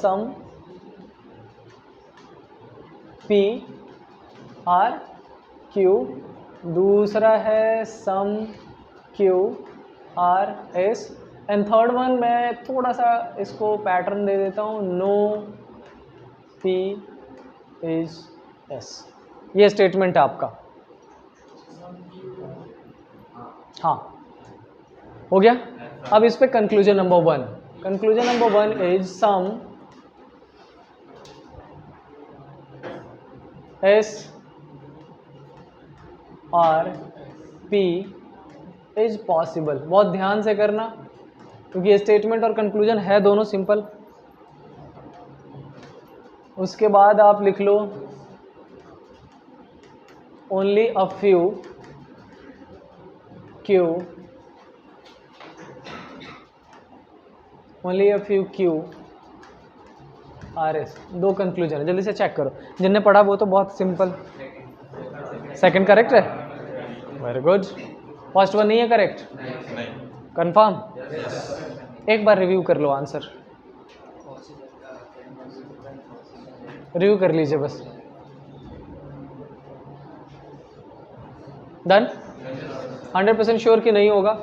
Some P R Q, दूसरा है some Q are S, and third one मैं थोड़ा सा इसको पैटर्न दे देता हूँ, नो पी इज एस। ये स्टेटमेंट है आपका। हाँ हो गया। अब इस पे conclusion number 1, conclusion number 1 is some S are P is possible. बहुत ध्यान से करना क्योंकि ये स्टेटमेंट और कंक्लूजन है दोनों सिंपल। उसके बाद आप लिख लो only a few Q, only a few Q are S. दो कंक्लूजन है, जल्दी से चेक करो। जिनने पढ़ा वो तो बहुत सिंपल। सेकंड करेक्ट है, वेरी गुड। फर्स्ट वन नहीं है करेक्ट, कंफर्म? एक बार रिव्यू कर लो आंसर, रिव्यू कर लीजिए बस। डन? 100% श्योर कि नहीं होगा?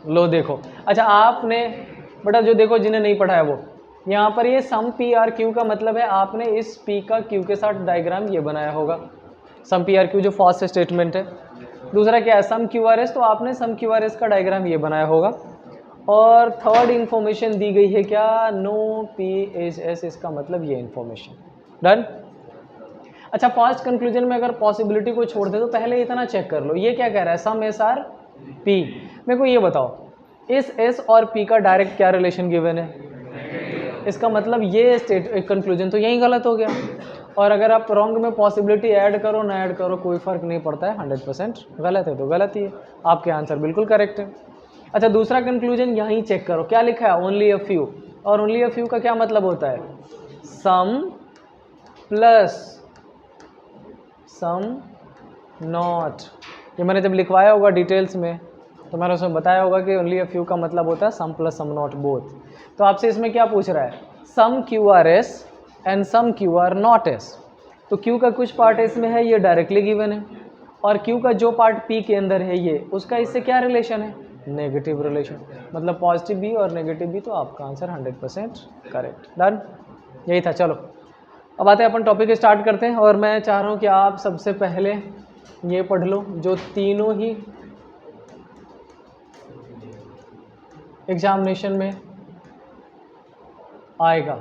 लो देखो, अच्छा आपने बेटा जो देखो जिन्हें नहीं पढ़ा है वो, यहाँ पर ये सम पी आर क्यू का मतलब है आपने इस पी का क्यू के साथ डायग्राम ये बनाया होगा। सम पी आर क्यू जो फर्स्ट स्टेटमेंट है। दूसरा क्या है, सम क्यू आर एस, तो आपने सम क्यू आर एस का डायग्राम ये बनाया होगा। और थर्ड इंफॉर्मेशन दी गई है क्या, नो पी इज एस, इसका मतलब ये इंफॉर्मेशन। डन? अच्छा फर्स्ट कंक्लूजन में अगर पॉसिबिलिटी को छोड़ दे तो पहले इतना चेक कर लो, ये क्या कह रहा है, सम एस आर पी। मेरे को ये बताओ इस एस और पी का डायरेक्ट क्या रिलेशन गिवन है, इसका मतलब ये कंक्लूजन तो यही गलत हो गया। और अगर आप रॉन्ग में पॉसिबिलिटी ऐड करो ना ऐड करो कोई फर्क नहीं पड़ता है, 100% गलत है तो गलत ही है, आपके आंसर बिल्कुल करेक्ट है। अच्छा दूसरा कंक्लूजन यहीं चेक करो, क्या लिखा है, ओनली अ फ्यू। और ओनली अ फ्यू का क्या मतलब होता है, सम प्लस सम नॉट। ये मैंने जब लिखवाया होगा डिटेल्स में तो मैंने उसमें बताया होगा कि ओनली अ फ्यू का मतलब होता है some plus some not both. तो आपसे इसमें क्या पूछ रहा है, some Q are S and some Q are not S. तो क्यू का कुछ पार्ट इसमें है, ये डायरेक्टली गिवन है, और क्यू का जो पार्ट पी के अंदर है ये, उसका इससे क्या रिलेशन है, नेगेटिव रिलेशन, मतलब पॉजिटिव भी और नेगेटिव भी। तो आपका आंसर 100% करेक्ट। डन? यही था। चलो अब आते हैं अपन टॉपिक स्टार्ट करते हैं, और मैं चाह रहा हूँ कि आप सबसे पहले ये पढ़ लो जो तीनों ही एग्जामिनेशन में आएगा।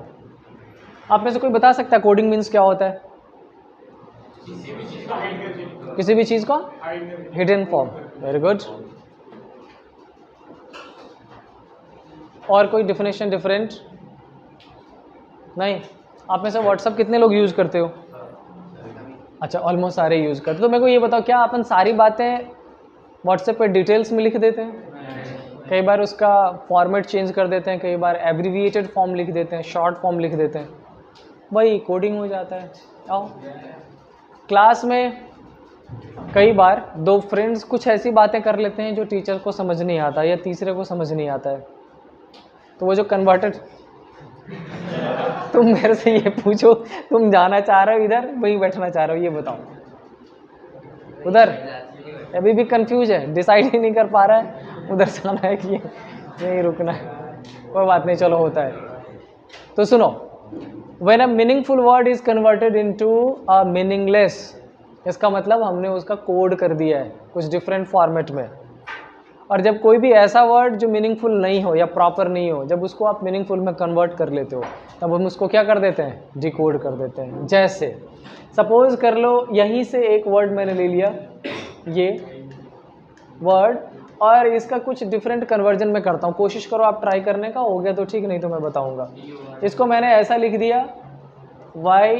आप में से कोई बता सकता है कोडिंग मीन्स क्या होता है? किसी भी चीज़ का हिडन फॉर्म, वेरी गुड। और कोई डिफिनेशन डिफरेंट नहीं? आप में से व्हाट्सअप कितने लोग यूज़ करते हो? अच्छा ऑलमोस्ट सारे यूज़ करते। तो मेरे को ये बताओ क्या अपन सारी बातें व्हाट्सएप पे डिटेल्स में लिख देते हैं? कई बार उसका फॉर्मेट चेंज कर देते हैं, कई बार एब्रीविएटेड फॉर्म लिख देते हैं, शॉर्ट फॉर्म लिख देते हैं, वही कोडिंग हो जाता है। आओ क्लास में कई बार दो फ्रेंड्स कुछ ऐसी बातें कर लेते हैं जो टीचर को समझ नहीं आता या तीसरे को समझ नहीं आता है, तो वो जो कन्वर्टेड तुम मेरे से ये पूछो तुम जाना चाह रहे हो इधर, वहीं बैठना चाह रहे हो, ये बताओ उधर? अभी भी कंफ्यूज है, डिसाइड ही नहीं कर पा रहा है उधर जाना है कि यहीं रुकना है। कोई बात नहीं, चलो होता है। तो सुनो, when a meaningful word is converted into a meaningless, इसका मतलब हमने उसका कोड कर दिया है कुछ डिफरेंट फॉर्मेट में। और जब कोई भी ऐसा वर्ड जो मीनिंगफुल नहीं हो या प्रॉपर नहीं हो, जब उसको आप मीनिंगफुल में कन्वर्ट कर लेते हो, तब हम उसको क्या कर देते हैं, डिकोड कर देते हैं। जैसे सपोज कर लो यहीं से एक वर्ड मैंने ले लिया, ये वर्ड, और इसका कुछ डिफरेंट कन्वर्जन में करता हूँ। कोशिश करो आप ट्राई करने का, हो गया तो ठीक, नहीं तो मैं बताऊँगा। इसको मैंने ऐसा लिख दिया Y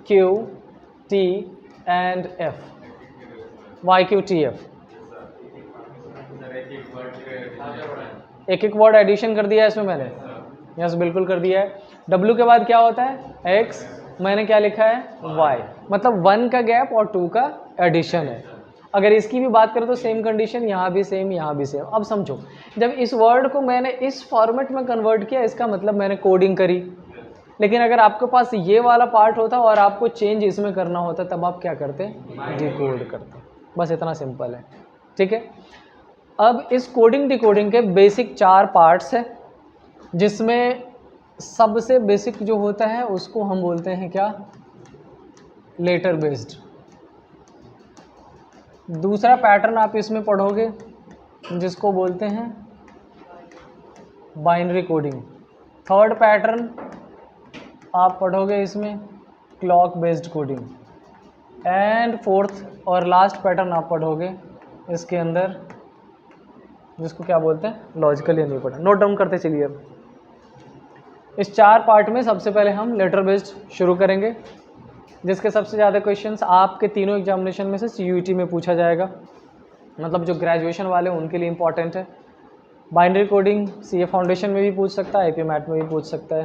Q T and F, Y Q T F, एक एक वर्ड एडिशन कर दिया है इसमें मैंने, यस बिल्कुल कर दिया है। W के बाद क्या होता है X, मैंने क्या लिखा है Y, मतलब 1 का गैप और 2 का एडिशन है। अगर इसकी भी बात करें तो सेम कंडीशन, यहाँ भी सेम यहाँ भी सेम। अब समझो, जब इस वर्ड को मैंने इस फॉर्मेट में कन्वर्ट किया, इसका मतलब मैंने कोडिंग करी, लेकिन अगर आपके पास ये वाला पार्ट होता और आपको चेंज इसमें करना होता तब आप क्या करते? डिकोड करते। बस इतना सिंपल है, ठीक है। अब इस कोडिंग डिकोडिंग के बेसिक 4 पार्ट्स हैं, जिसमें सबसे बेसिक जो होता है उसको हम बोलते हैं क्या? Letter based. दूसरा पैटर्न आप इसमें पढ़ोगे जिसको बोलते हैं बाइनरी कोडिंग। थर्ड पैटर्न आप पढ़ोगे इसमें clock based coding. And fourth और लास्ट पैटर्न आप पढ़ोगे इसके अंदर जिसको क्या बोलते हैं? लॉजिकल। या नहीं पढ़ा? नोट डाउन करते चलिए। अब इस 4 पार्ट में सबसे पहले हम लेटर बेस्ड शुरू करेंगे, जिसके सबसे ज़्यादा क्वेश्चंस आपके तीनों एग्जामिनेशन में से CUET में पूछा जाएगा, मतलब जो ग्रेजुएशन वाले उनके लिए इम्पॉर्टेंट है। बाइनरी कोडिंग CA फाउंडेशन में भी पूछ सकता है, IP मैट में भी पूछ सकता है।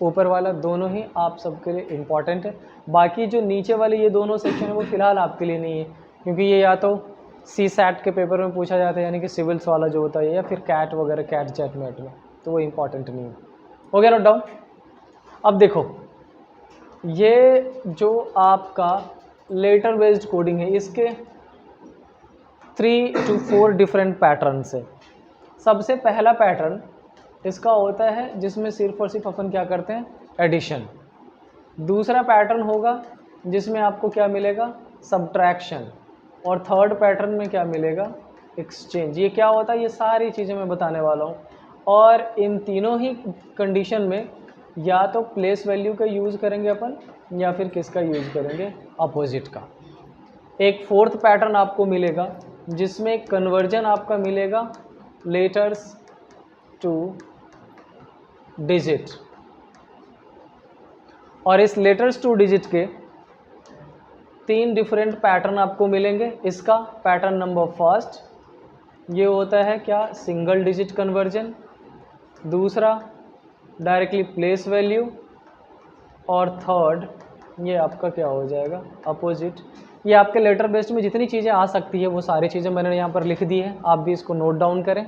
ऊपर वाला दोनों ही आप सबके लिए इम्पॉर्टेंट है। बाकी जो नीचे वाले ये दोनों सेक्शन है वो फिलहाल आपके लिए नहीं है, क्योंकि ये या तो CSAT के पेपर में पूछा जाता है, यानी कि सिविल्स वाला जो होता है, या फिर कैट वगैरह, कैट जेट मेट में, तो वो इम्पॉर्टेंट नहीं है। हो गया नोट डाउन? अब देखो, ये जो आपका लेटर बेस्ड कोडिंग है इसके 3 to 4 डिफरेंट पैटर्न्स है। सबसे पहला पैटर्न इसका होता है जिसमें सिर्फ और सिर्फ अपन क्या करते हैं? एडिशन। दूसरा पैटर्न होगा जिसमें आपको क्या मिलेगा? सब्ट्रैक्शन। और थर्ड पैटर्न में क्या मिलेगा? एक्सचेंज। ये क्या होता है? ये सारी चीज़ें मैं बताने वाला हूँ। और इन तीनों ही कंडीशन में या तो प्लेस वैल्यू का यूज़ करेंगे अपन, या फिर किसका यूज़ करेंगे? अपोजिट का। एक फोर्थ पैटर्न आपको मिलेगा जिसमें कन्वर्जन आपका मिलेगा लेटर्स टू डिजिट। और इस लेटर्स टू डिजिट के 3 डिफरेंट पैटर्न आपको मिलेंगे। इसका पैटर्न नंबर फर्स्ट ये होता है क्या? Single digit conversion. दूसरा डायरेक्टली प्लेस वैल्यू। और थर्ड ये आपका क्या हो जाएगा? अपोजिट। ये आपके लेटर बेस्ड में जितनी चीज़ें आ सकती है वो सारी चीज़ें मैंने यहाँ पर लिख दी है, आप भी इसको नोट डाउन करें।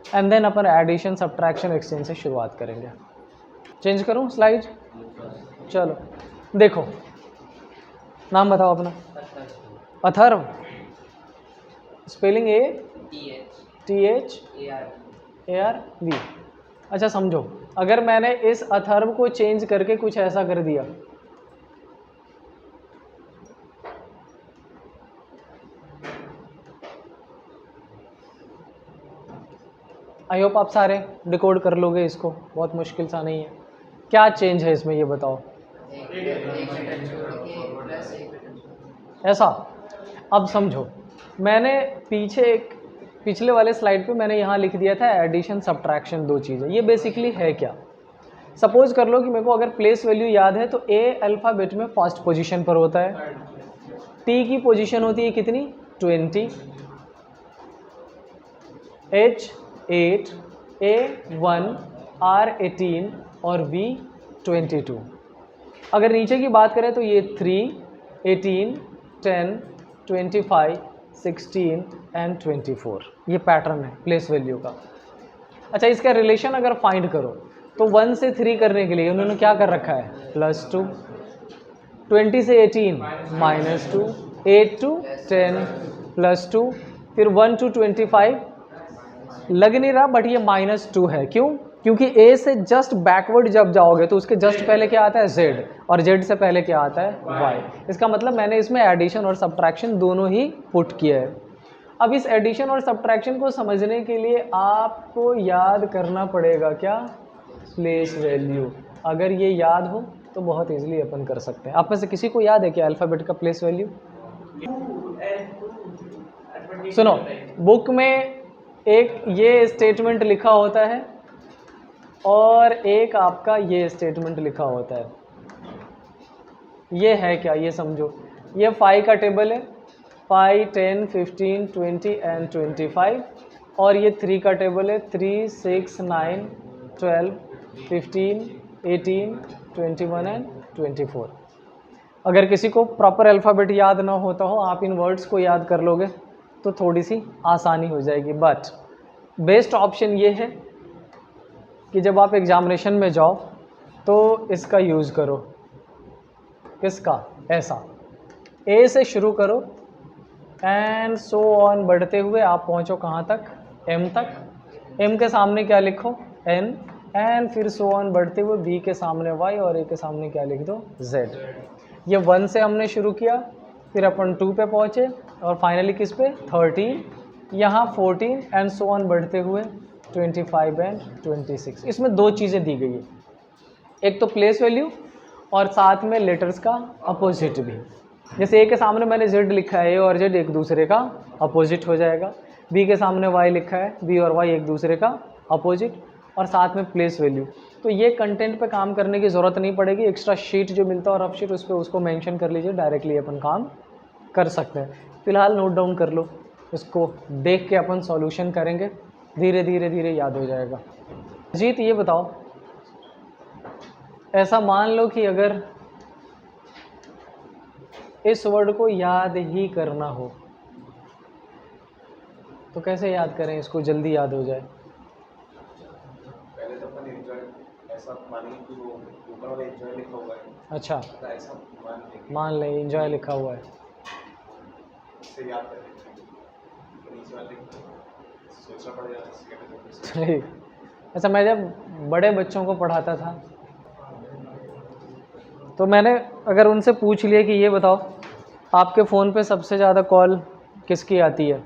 एंड देन अपन एडिशन, सब्ट्रैक्शन, एक्सचेंज से शुरुआत करेंगे। चेंज करूँ स्लाइड? चलो देखो, नाम बताओ अपना। अथर्व। Spelling THARV। अच्छा समझो, अगर मैंने इस अथर्व को चेंज करके कुछ ऐसा कर दिया, आई होप आप सारे डिकोड कर लोगे इसको, बहुत मुश्किल सा नहीं है। क्या चेंज है इसमें ये बताओ? ऐसा। अब समझो, मैंने पिछले वाले स्लाइड पे मैंने यहाँ लिख दिया था एडिशन, सब्ट्रैक्शन, 2 चीज़ें। ये बेसिकली है क्या? सपोज कर लो कि मेरे को अगर प्लेस वैल्यू याद है तो A अल्फ़ाबेट में फर्स्ट पोजीशन पर होता है, T की पोजीशन होती है कितनी? 20, H 8, A 1, R 18 और V 22। अगर नीचे की बात करें तो ये 3, 18, 10, 25, 16 एंड 24। ये पैटर्न है प्लेस वैल्यू का। अच्छा, इसका रिलेशन अगर फाइंड करो तो 1 से 3 करने के लिए उन्होंने क्या कर रखा है? +2। 20 से 18 -2, 8 to 10 +2, फिर 1 to 25 लग नहीं रहा बट ये -2 है। क्यों? क्योंकि A से जस्ट बैकवर्ड जब जाओगे तो उसके जस्ट पहले क्या आता है? Z, और Z से पहले क्या आता है? Y। इसका मतलब मैंने इसमें एडिशन और सब्ट्रैक्शन दोनों ही पुट किया है। अब इस एडिशन और सब्ट्रैक्शन को समझने के लिए आपको याद करना पड़ेगा क्या? Place value. अगर ये याद हो तो बहुत इजीली अपन कर सकते हैं। आप में से किसी को याद है क्या अल्फ़ाबेट का प्लेस वैल्यू? सुनो, बुक में एक ये स्टेटमेंट लिखा होता है और एक आपका ये स्टेटमेंट लिखा होता है। ये है क्या? ये समझो, ये 5 का टेबल है, 5, 10, 15, 20 एंड 25। और ये 3 का टेबल है, 3, 6, 9, 12, 15, 18, 21 एंड 24। अगर किसी को प्रॉपर अल्फ़ाबेट याद ना होता हो, आप इन वर्ड्स को याद कर लोगे तो थोड़ी सी आसानी हो जाएगी। बट बेस्ट ऑप्शन ये है कि जब आप एग्जामिनेशन में जाओ तो इसका यूज़ करो। किसका? ऐसा ए से शुरू करो एंड सो ऑन बढ़ते हुए आप पहुंचो कहाँ तक? एम तक। एम के सामने क्या लिखो? एन। एंड फिर सो ऑन बढ़ते हुए बी के सामने वाई और ए के सामने क्या लिख दो? जेड। ये 1 से हमने शुरू किया, फिर अपन 2 पे पहुँचे और फाइनली किस पे? 13, यहाँ 14 एंड सो ऑन बढ़ते हुए 25 एंड 26। इसमें 2 चीज़ें दी गई है, एक तो प्लेस वैल्यू और साथ में लेटर्स का अपोजिट भी। जैसे ए के सामने मैंने जेड लिखा है, ए और जेड एक दूसरे का अपोजिट हो जाएगा। बी के सामने वाई लिखा है, बी और वाई एक दूसरे का अपोजिट, और साथ में प्लेस वैल्यू। तो ये कंटेंट पे काम करने की ज़रूरत नहीं पड़ेगी, एक्स्ट्रा शीट जो मिलता है और रफ शीट उस पर उसको मेंशन कर लीजिए, डायरेक्टली अपन काम कर सकते हैं। फिलहाल नोट डाउन कर लो, इसको देख के अपन सॉल्यूशन करेंगे, धीरे धीरे धीरे याद हो जाएगा। जीत ये बताओ, ऐसा मान लो कि अगर इस वर्ड को याद ही करना हो तो कैसे याद करें इसको, जल्दी याद हो जाए? पहले तो अपन एंजॉय ऐसा मानेंगे कि वो ऊपर वाला एंजॉय लिखा हुआ है। अच्छा, ऐसा मान लें एंजॉय लिखा हुआ है, इससे याद करेंगे तो नीचे वाले सोचना पड़ेगा इसके। सही। अच्छा, मैं जब बड़े बच्चों को पढ़ाता था तो मैंने अगर उनसे पूछ लिया कि ये बताओ आपके फ़ोन पे सबसे ज़्यादा कॉल किसकी आती है,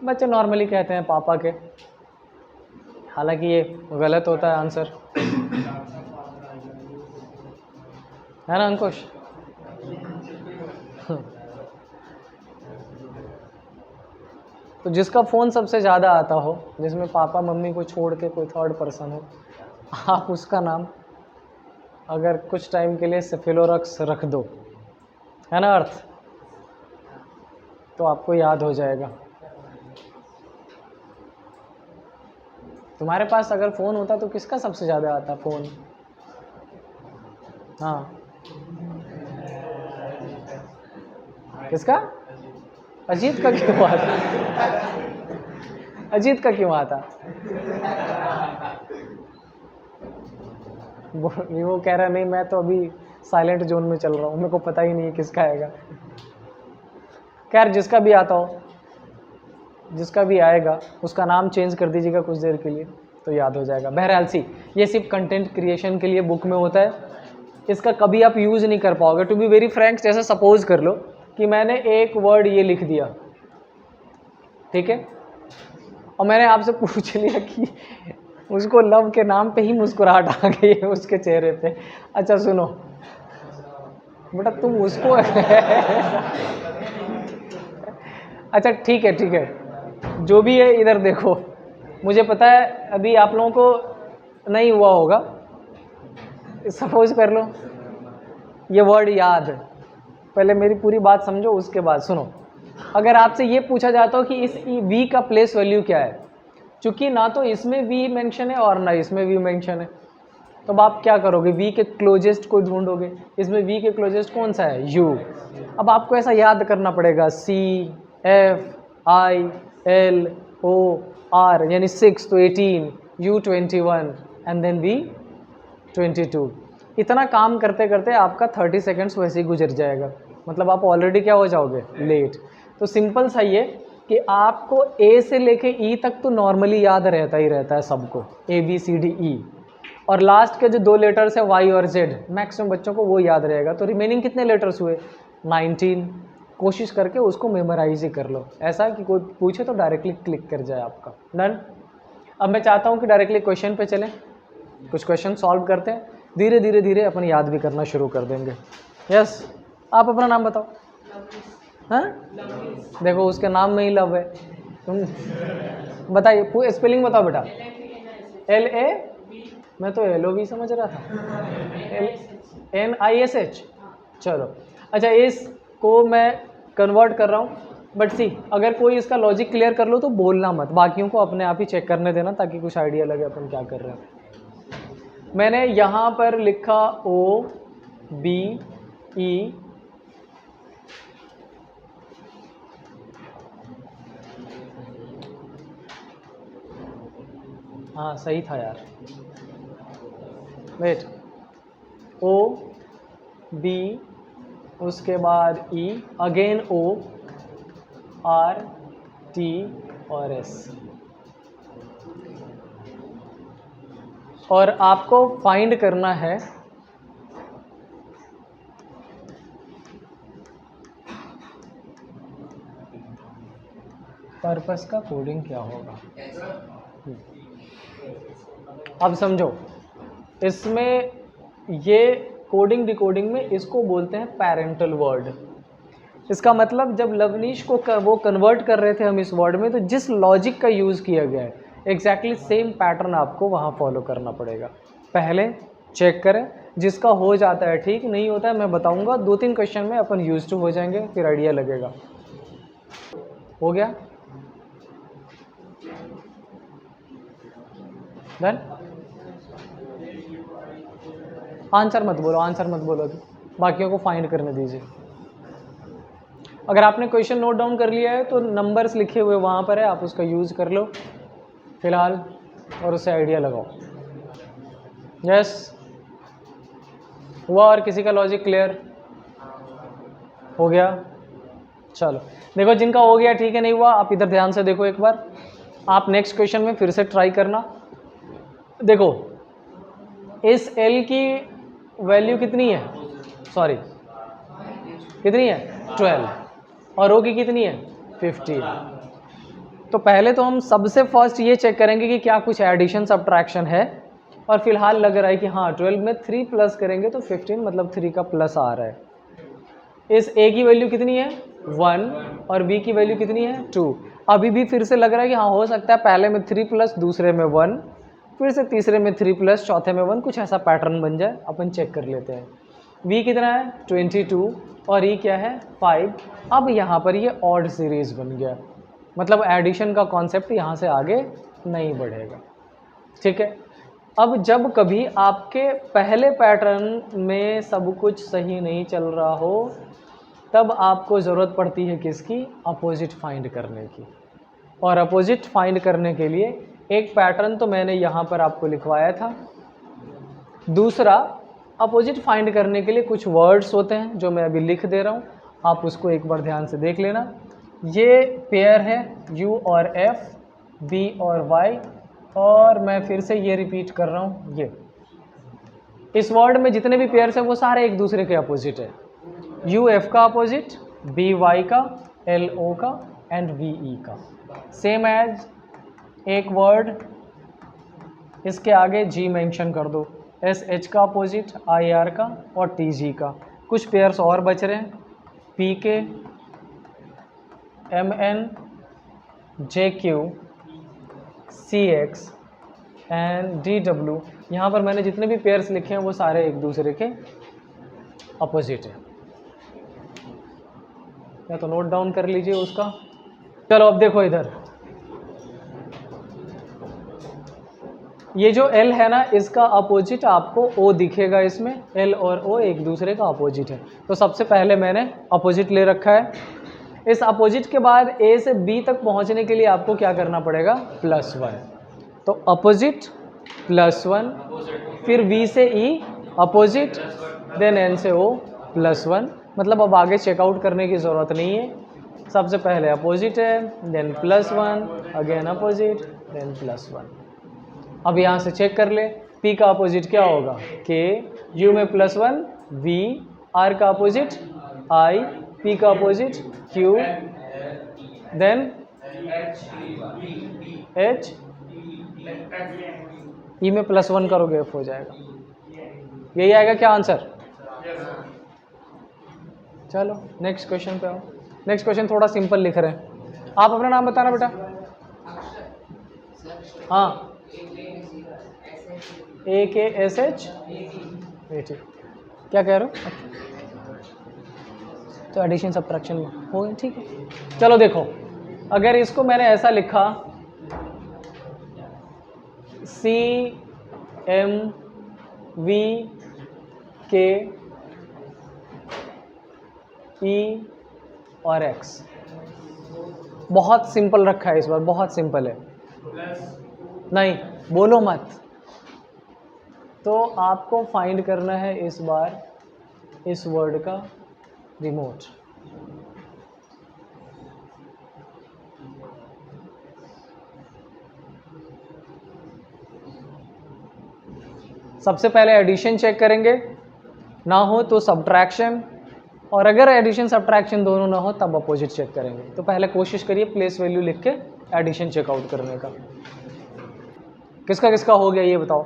बच्चे नॉर्मली कहते हैं पापा के। हालांकि ये गलत होता है आंसर, है ना अंकुश? तो जिसका फ़ोन सबसे ज़्यादा आता हो, जिसमें पापा मम्मी को छोड़ के कोई थर्ड पर्सन हो, आप उसका नाम अगर कुछ टाइम के लिए सेफिलोरक्स रख दो, है ना अर्थ, तो आपको याद हो जाएगा। तुम्हारे पास अगर फ़ोन होता तो किसका सबसे ज़्यादा आता फ़ोन? हाँ, किसका? अजीत का क्यों आता? अजीत का क्यों आता? वो कह रहा नहीं, मैं तो अभी साइलेंट जोन में चल रहा हूँ, मेरे को पता ही नहीं है किसका आएगा। खैर, जिसका भी आता हो, जिसका भी आएगा उसका नाम चेंज कर दीजिएगा कुछ देर के लिए तो याद हो जाएगा। बहरहाल सी, ये सिर्फ कंटेंट क्रिएशन के लिए बुक में होता है, इसका कभी आप यूज़ नहीं कर पाओगे। टू बी वेरी फ्रैंक, जैसे सपोज कर लो कि मैंने एक वर्ड ये लिख दिया, ठीक है, और मैंने आपसे पूछ लिया कि उसको लव के नाम पे ही मुस्कुराहट आ गई है उसके चेहरे पे। अच्छा सुनो बेटा, तुम उसको अच्छा ठीक है ठीक है, जो भी है इधर देखो, मुझे पता है अभी आप लोगों को नहीं हुआ होगा। सपोज कर लो ये वर्ड याद, पहले मेरी पूरी बात समझो उसके बाद सुनो। अगर आपसे ये पूछा जाता हो कि इस वी का प्लेस वैल्यू क्या है, चूंकि ना तो इसमें वी मेंशन है और ना इसमें वी मेंशन है, तो अब आप क्या करोगे? वी के क्लोजेस्ट को ढूंढोगे। इसमें वी के क्लोजेस्ट कौन सा है? यू। अब आपको ऐसा याद करना पड़ेगा, C F I L O R, यानी 6 तो 18, यू 21 एंड देन वी 22। इतना काम करते करते आपका 30 सेकेंड्स वैसे ही गुजर जाएगा, मतलब आप ऑलरेडी क्या हो जाओगे? लेट। तो सिंपल सा ये कि आपको ए से लेके ई तक तो नॉर्मली याद रहता ही रहता है सबको, ए बी सी डी ई, और लास्ट के जो 2 लेटर्स है वाई और जेड, मैक्सिमम बच्चों को वो याद रहेगा। तो रिमेनिंग कितने लेटर्स हुए? 19। कोशिश करके उसको मेमोराइज ही कर लो, ऐसा कि कोई पूछे तो डायरेक्टली क्लिक कर जाए आपका। डन। अब मैं चाहता हूँ कि डायरेक्टली क्वेश्चन पे चलें, कुछ क्वेश्चन सॉल्व करते हैं, धीरे धीरे धीरे अपन याद भी करना शुरू कर देंगे। यस, आप अपना नाम बताओ। हाँ, देखो उसके नाम में ही लव है। तुम बताइए, स्पेलिंग बताओ बेटा। LA, मैं तो LOV समझ रहा था। NISH। चलो अच्छा, इसको मैं कन्वर्ट कर रहा हूँ, बट सी अगर कोई इसका लॉजिक क्लियर कर लो तो बोलना मत, बाकियों को अपने आप ही चेक करने देना ताकि कुछ आइडिया लगे अपन क्या कर रहे हैं। मैंने यहाँ पर लिखा OBE, हाँ सही था यार, वेट, ओ बी उसके बाद ई अगेन ओ आर टी और एस। और आपको फाइंड करना है पर्पस का कोडिंग क्या होगा। अब समझो, इसमें ये कोडिंग डिकोडिंग में इसको बोलते हैं पैरेंटल वर्ड। इसका मतलब जब लवनीश को वो कन्वर्ट कर रहे थे हम इस वर्ड में, तो जिस लॉजिक का यूज़ किया गया है एग्जैक्टली सेम पैटर्न आपको वहाँ फॉलो करना पड़ेगा। पहले चेक करें, जिसका हो जाता है ठीक, नहीं होता है मैं बताऊंगा, 2-3 क्वेश्चन में अपन यूज टू हो जाएंगे, फिर आइडिया लगेगा। हो गया डन। आंसर मत बोलो, आंसर मत बोलो अभी, बाकियों को फाइंड करने दीजिए। अगर आपने क्वेश्चन नोट डाउन कर लिया है तो नंबर्स लिखे हुए वहाँ पर है, आप उसका यूज़ कर लो फिलहाल और उससे आइडिया लगाओ। यस हुआ? और किसी का लॉजिक क्लियर हो गया? चलो देखो, जिनका हो गया ठीक है, नहीं हुआ आप इधर ध्यान से देखो एक बार, आप नेक्स्ट क्वेश्चन में फिर से ट्राई करना। देखो इस L की वैल्यू कितनी है, सॉरी कितनी है 12, और O की कितनी है 15। तो पहले तो हम सबसे फर्स्ट ये चेक करेंगे कि क्या कुछ एडिशन सब्ट्रैक्शन है, और फिलहाल लग रहा है कि हाँ 12 में 3 प्लस करेंगे तो 15, मतलब 3 का प्लस आ रहा है। इस A की वैल्यू कितनी है 1 और B की वैल्यू कितनी है 2। अभी भी फिर से लग रहा है कि हाँ हो सकता है पहले में 3 प्लस, दूसरे में 1, फिर से तीसरे में 3 प्लस, चौथे में 1, कुछ ऐसा पैटर्न बन जाए। अपन चेक कर लेते हैं। V कितना है 22 और E क्या है 5। अब यहाँ पर ये ऑड सीरीज बन गया, मतलब एडिशन का कॉन्सेप्ट यहाँ से आगे नहीं बढ़ेगा। ठीक है, अब जब कभी आपके पहले पैटर्न में सब कुछ सही नहीं चल रहा हो, तब आपको ज़रूरत पड़ती है किसकी, अपोजिट फाइंड करने की। और अपोजिट फाइंड करने के लिए एक पैटर्न तो मैंने यहाँ पर आपको लिखवाया था, दूसरा अपोजिट फाइंड करने के लिए कुछ वर्ड्स होते हैं जो मैं अभी लिख दे रहा हूँ, आप उसको एक बार ध्यान से देख लेना। ये पेयर है U और F, B और Y, और मैं फिर से ये रिपीट कर रहा हूँ, ये इस वर्ड में जितने भी पेयर्स हैं वो सारे एक दूसरे के अपोजिट है। U F का अपोजिट, B Y का, L O का एंड V E का। सेम एज एक वर्ड इसके आगे G मेंशन कर दो, S H का अपोजिट, I R का और T G का। कुछ पेयर्स और बच रहे हैं, P K, M N, J Q, C X and D W। यहाँ पर मैंने जितने भी पेयर्स लिखे हैं वो सारे एक दूसरे के अपोजिट है, या तो नोट डाउन कर लीजिए उसका। चलो अब देखो इधर, ये जो L है ना, इसका अपोजिट आपको O दिखेगा इसमें, L और O एक दूसरे का अपोजिट है। तो सबसे पहले मैंने अपोजिट ले रखा है। इस अपोजिट के बाद A से B तक पहुंचने के लिए आपको क्या करना पड़ेगा, +1। तो अपोजिट +1, फिर V से E अपोजिट, देन N से O +1। मतलब अब आगे चेकआउट करने की ज़रूरत नहीं है, सबसे पहले अपोजिट है, देन +1, अगेन अपोजिट, देन +1। अब यहाँ से चेक कर ले, P का अपोजिट क्या होगा K, U में +1 V, R का अपोजिट I, P का opposite Q, then H, E में +1 करोगे F हो जाएगा। यही आएगा क्या आंसर? चलो नेक्स्ट क्वेश्चन पे आओ। नेक्स्ट क्वेश्चन थोड़ा सिंपल लिख रहे हैं। आप अपना नाम बताना बेटा। हाँ AKSH, क्या कह रहे हो? तो एडिशन सब्ट्रैक्शन में हो, ठीक है। चलो देखो, अगर इसको मैंने ऐसा लिखा C M V K E और X, बहुत सिंपल रखा है इस बार, बहुत सिंपल है। नहीं, बोलो मत। तो आपको फाइंड करना है इस बार इस वर्ड का रिमोट। सबसे पहले एडिशन चेक करेंगे, ना हो तो सब्ट्रैक्शन, और अगर एडिशन सब्ट्रैक्शन दोनों ना हो तब अपोजिट चेक करेंगे। तो पहले कोशिश करिए प्लेस वैल्यू लिख के एडिशन चेकआउट करने का। किसका किसका हो गया ये बताओ।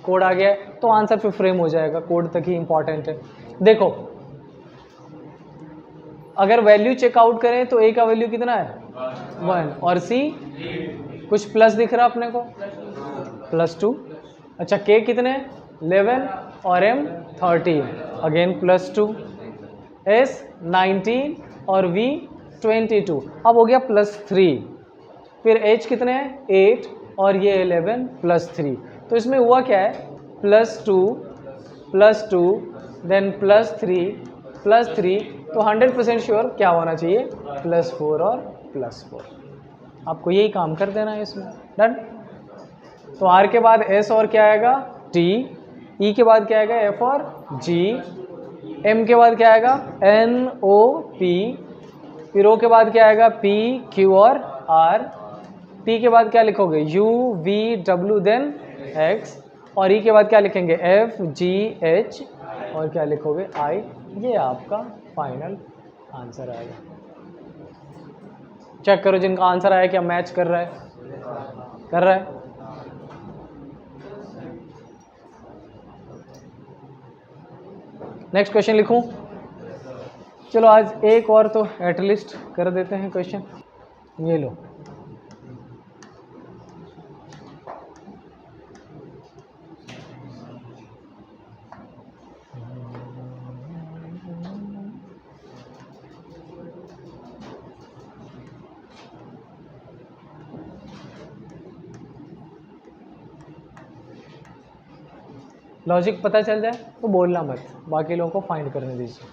कोड आ गया है तो आंसर फिर फ्रेम हो जाएगा, कोड तक ही इंपॉर्टेंट है। देखो अगर वैल्यू चेकआउट करें तो ए का वैल्यू कितना है 1 और सी कुछ प्लस दिख रहा अपने को +2। अच्छा के कितने 11 और एम 13 अगेन +2, एस 19 और वी 22 अब हो गया +3, फिर एच कितने हैं 8 और ये 11 +3। तो इसमें हुआ क्या है +2 देन +3 तो 100% श्योर क्या होना चाहिए +4 और +4। आपको यही काम कर देना है इसमें। डन। तो आर के बाद एस और क्या आएगा टी, ई के बाद क्या आएगा एफ और जी, एम के बाद क्या आएगा एन ओ पी, फिर ओ के बाद क्या आएगा पी क्यू और आर, टी के बाद क्या लिखोगे U V W then X, और ई के बाद क्या लिखेंगे एफ जी एच और क्या लिखोगे आई। ये आपका फाइनल आंसर आएगा। चेक करो जिनका आंसर आया क्या मैच कर रहा है। नेक्स्ट क्वेश्चन लिखूं। चलो आज एक और तो एटलीस्ट कर देते हैं क्वेश्चन। ये लो लॉजिक पता चल जाए तो बोलना मत, बाकी लोगों को फाइंड करने दीजिए।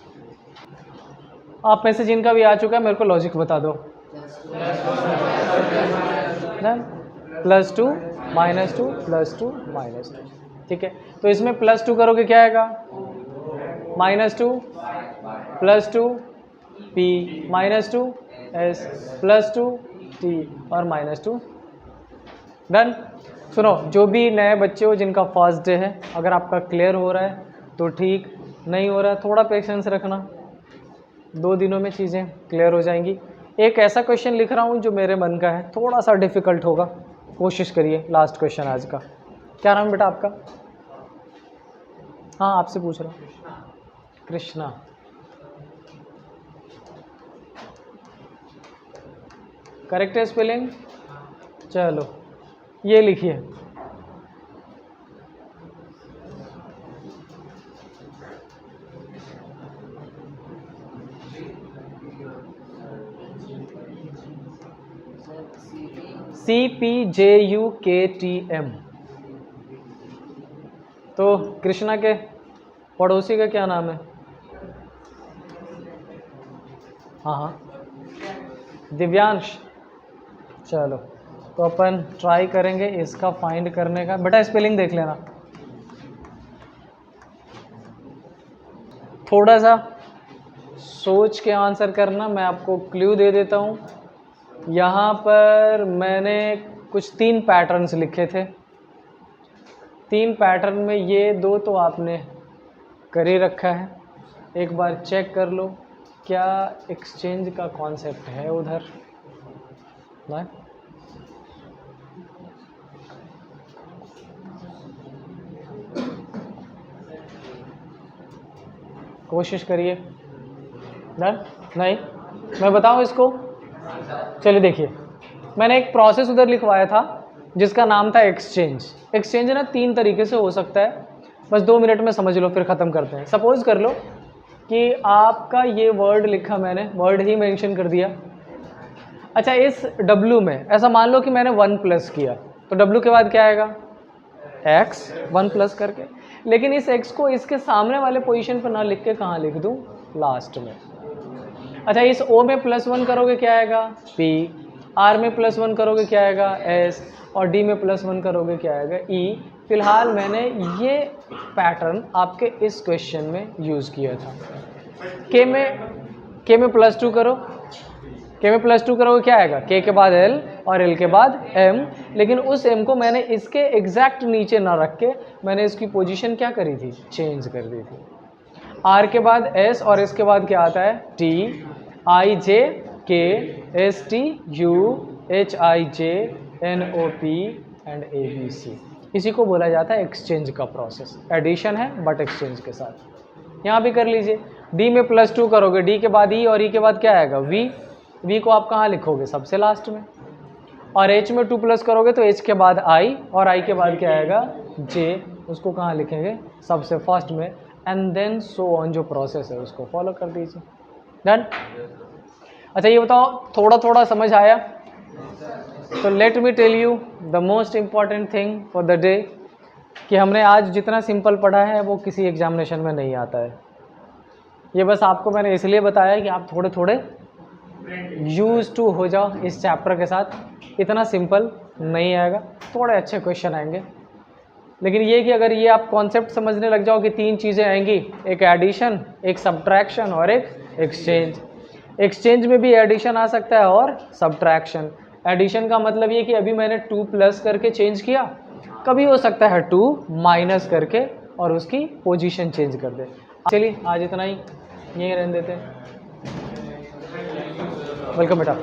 आप में से जिनका भी आ चुका है मेरे को लॉजिक बता दो। +2 -2 +2 -2 ठीक है। तो इसमें +2 करोगे क्या आएगा -2 +2 p -2 s +2 t और -2 डन। सुनो जो भी नए बच्चे हो जिनका फर्स्ट डे है, अगर आपका क्लियर हो रहा है तो ठीक, नहीं हो रहा है थोड़ा पेशेंस रखना, 2 दिनों में चीज़ें क्लियर हो जाएंगी। एक ऐसा क्वेश्चन लिख रहा हूँ जो मेरे मन का है, थोड़ा सा डिफ़िकल्ट होगा, कोशिश करिए। लास्ट क्वेश्चन आज का। क्या नाम बेटा आपका? हाँ आपसे पूछ रहा हूँ। कृष्णा। करेक्ट है स्पेलिंग? चलो ये लिखिए CPJUKTM। तो कृष्णा के पड़ोसी का क्या नाम है? हाँ दिव्यांश। चलो तो अपन ट्राई करेंगे इसका फाइंड करने का। बेटा स्पेलिंग देख लेना, थोड़ा सा सोच के आंसर करना। मैं आपको क्लू दे देता हूँ। यहाँ पर मैंने कुछ 3 पैटर्न्स लिखे थे, 3 पैटर्न में ये 2 तो आपने कर ही रखा है। एक बार चेक कर लो क्या एक्सचेंज का कॉन्सेप्ट है उधर ना। कोशिश करिए। डन? नहीं मैं बताऊं इसको। चलिए देखिए, मैंने एक प्रोसेस उधर लिखवाया था जिसका नाम था एक्सचेंज। एक्सचेंज ना 3 तरीके से हो सकता है, बस 2 मिनट में समझ लो फिर ख़त्म करते हैं। सपोज कर लो कि आपका ये वर्ड लिखा, मैंने वर्ड ही मेंशन कर दिया। अच्छा इस W में ऐसा मान लो कि मैंने 1 प्लस किया, तो W के बाद क्या आएगा x 1 प्लस करके। लेकिन इस x को इसके सामने वाले पोजीशन पर ना लिख के कहाँ लिख दूँ लास्ट में। अच्छा इस O में +1 करोगे क्या आएगा P, आर में +1 करोगे क्या आएगा एस, और डी में +1 करोगे क्या आएगा ई। फिलहाल मैंने ये पैटर्न आपके इस क्वेश्चन में यूज़ किया था। के में +2 करो, के में +2 करोगे क्या आएगा, के के बाद एल और एल के बाद एम, लेकिन उस एम को मैंने इसके एग्जैक्ट नीचे ना रख के मैंने इसकी पोजीशन क्या करी थी, चेंज कर दी थी। आर के बाद एस और इसके बाद क्या आता है T, I J K S T U H I J N O P and A B C. इसी को बोला जाता है एक्सचेंज का प्रोसेस। एडिशन है बट एक्सचेंज के साथ। यहाँ भी कर लीजिए, डी में +2 करोगे, डी के बाद ई और ई के बाद क्या आएगा वी, वी को आप कहाँ लिखोगे, सबसे लास्ट में। और एच में 2+ करोगे तो एच के बाद आई और आई के बाद क्या आएगा जे, उसको कहाँ लिखेंगे, सबसे फर्स्ट में। एंड देन सो ऑन, जो प्रोसेस है उसको फॉलो कर दीजिए। डन। अच्छा ये बताओ, थोड़ा थोड़ा समझ आया? तो let me tell you the most important thing for the day, कि हमने आज जितना सिंपल पढ़ा है वो किसी एग्जामिनेशन में नहीं आता है। ये बस आपको मैंने इसलिए बताया कि आप थोड़े थोड़े यूज टू हो जाओ इस चैप्टर के साथ। इतना सिंपल नहीं आएगा, थोड़े अच्छे क्वेश्चन आएंगे, लेकिन ये कि अगर ये आप कॉन्सेप्ट समझने लग जाओ कि 3 चीज़ें आएंगी, एक एडिशन, एक सब्ट्रैक्शन और एक एक्सचेंज। एक्सचेंज में भी एडिशन आ सकता है और सब्ट्रैक्शन। एडिशन का मतलब ये कि अभी मैंने 2+ करके चेंज किया, कभी हो सकता है 2- करके और उसकी पोजीशन चेंज कर दे। चलिए आज इतना ही, यहीं रहने देते हैं। वेलकम बेटा।